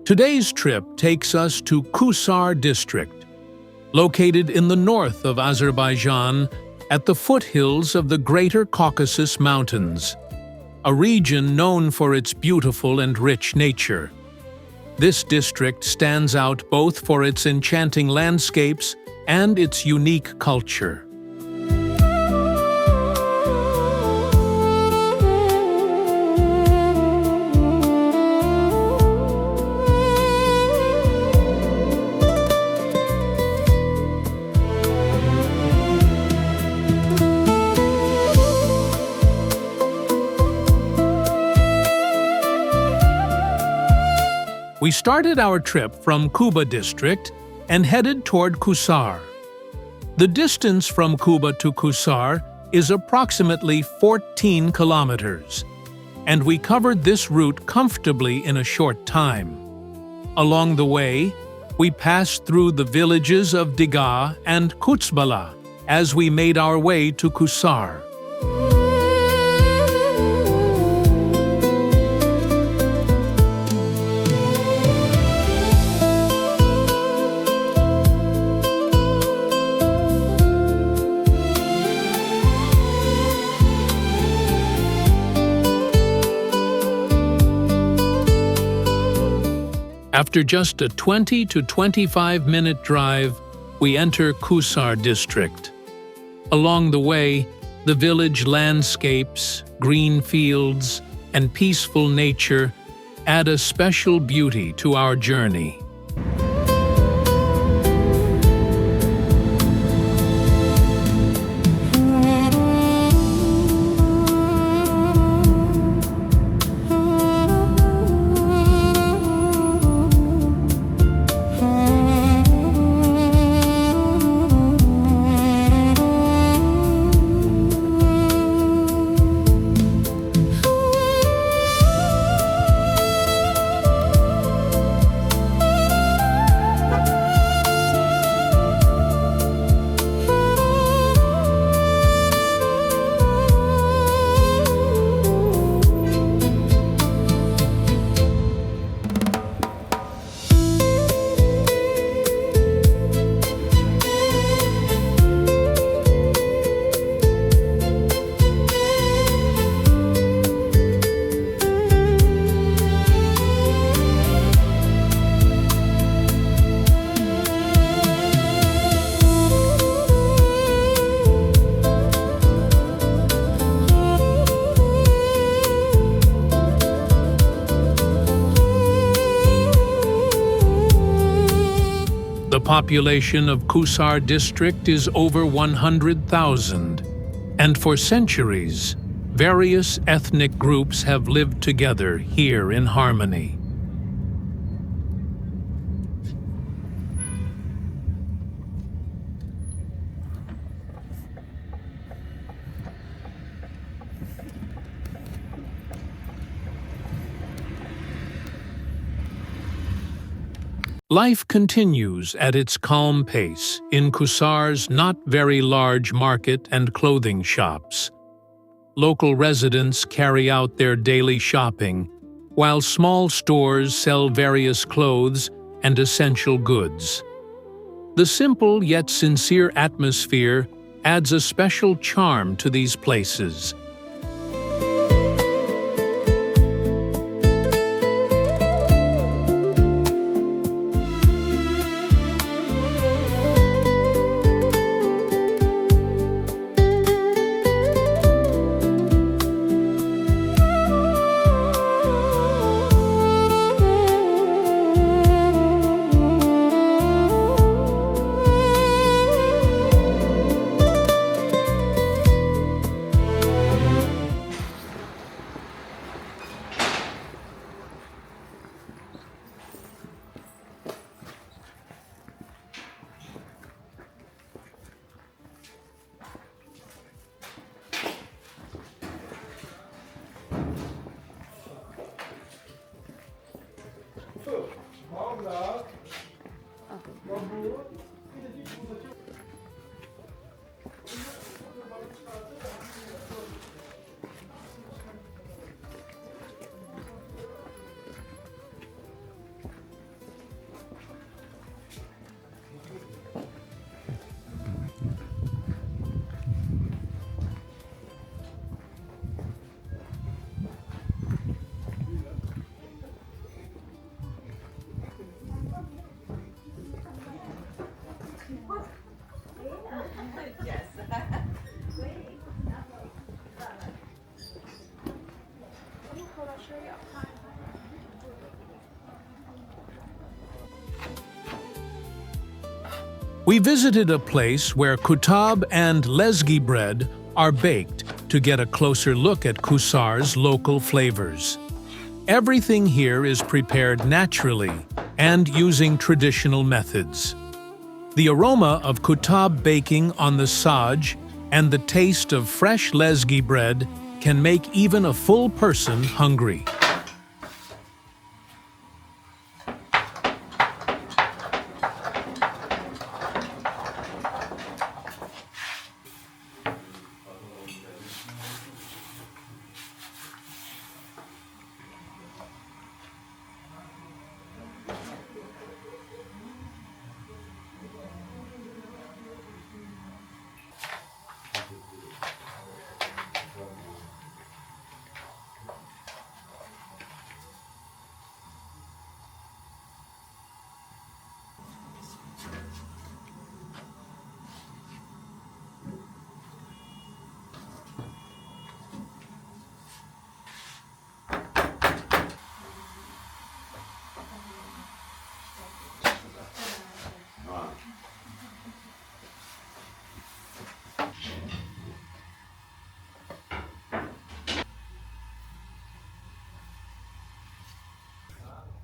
Today's trip takes us to Qusar district, located in the north of Azerbaijan at the foothills of the Greater Caucasus Mountains, a region known for its beautiful and rich nature. This district stands out both for its enchanting landscapes and its unique culture. We started our trip from Quba district and headed toward Qusar. The distance from Quba to Qusar is approximately 14 kilometers, and we covered this route comfortably in a short time. Along the way, we passed through the villages of Diga and Kutsbala as we made our way to Qusar. After just a 20 to 25-minute drive, we enter Qusar district. Along the way, the village landscapes, green fields, and peaceful nature add a special beauty to our journey. The population of Qusar district is over 100,000, and for centuries, various ethnic groups have lived together here in harmony. Life continues at its calm pace in Qusar's not very large market and clothing shops. Local residents carry out their daily shopping, while small stores sell various clothes and essential goods. The simple yet sincere atmosphere adds a special charm to these places. We visited a place where kutab and lezgi bread are baked to get a closer look at Qusar's local flavors. Everything here is prepared naturally and using traditional methods. The aroma of kutab baking on the saj and the taste of fresh lezgi bread can make even a full person hungry.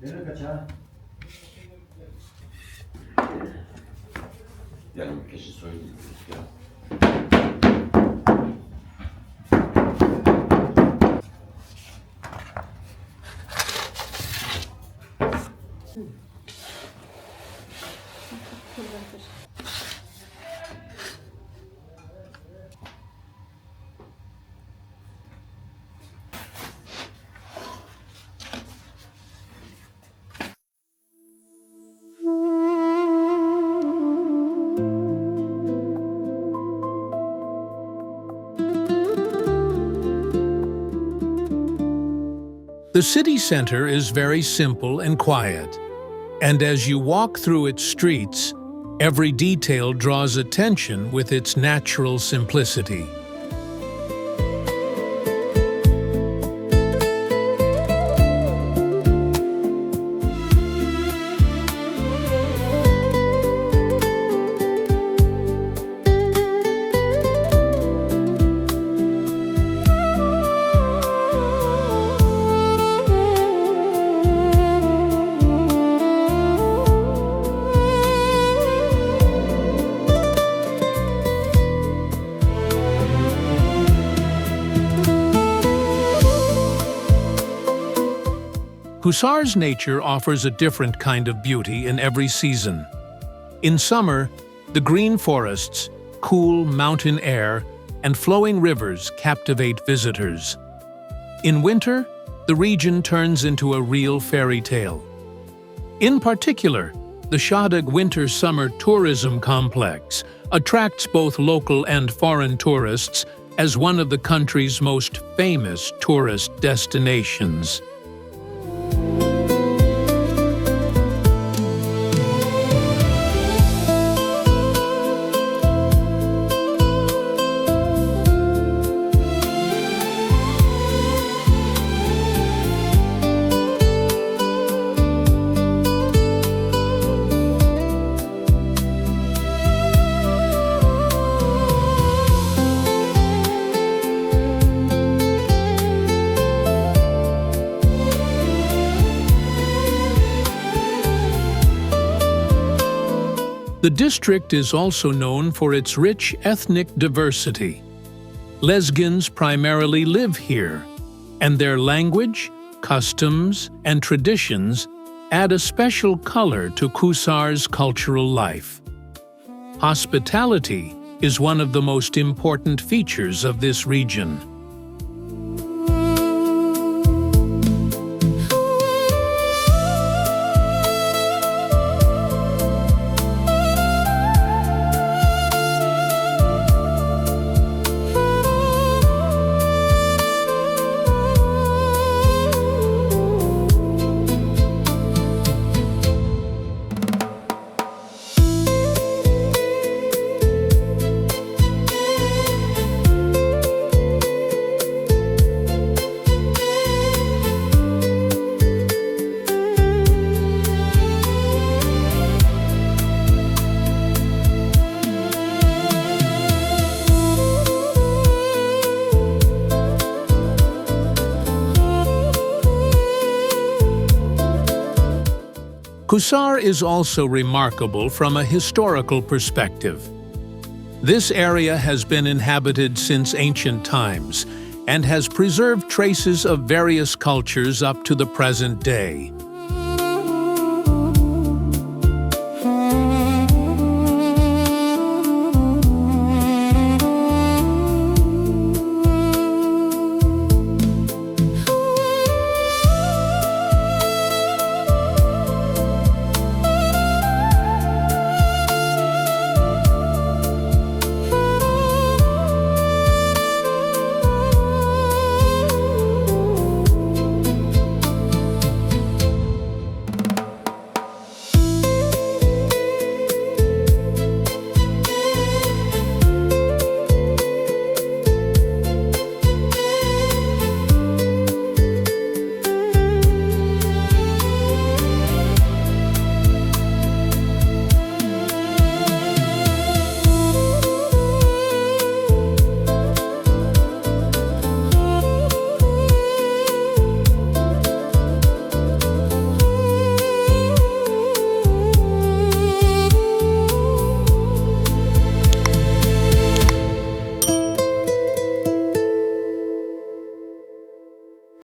Nereye kaçar? Yani keşke söyleyeyim ya. The city center is very simple and quiet, and as you walk through its streets, every detail draws attention with its natural simplicity. Qusar's nature offers a different kind of beauty in every season. In summer, the green forests, cool mountain air, and flowing rivers captivate visitors. In winter, the region turns into a real fairy tale. In particular, the Shahdag Winter-Summer Tourism Complex attracts both local and foreign tourists as one of the country's most famous tourist destinations. The district is also known for its rich ethnic diversity. Lezgins primarily live here, and their language, customs, and traditions add a special color to Qusar's cultural life. Hospitality is one of the most important features of this region. Qusar is also remarkable from a historical perspective. This area has been inhabited since ancient times and has preserved traces of various cultures up to the present day.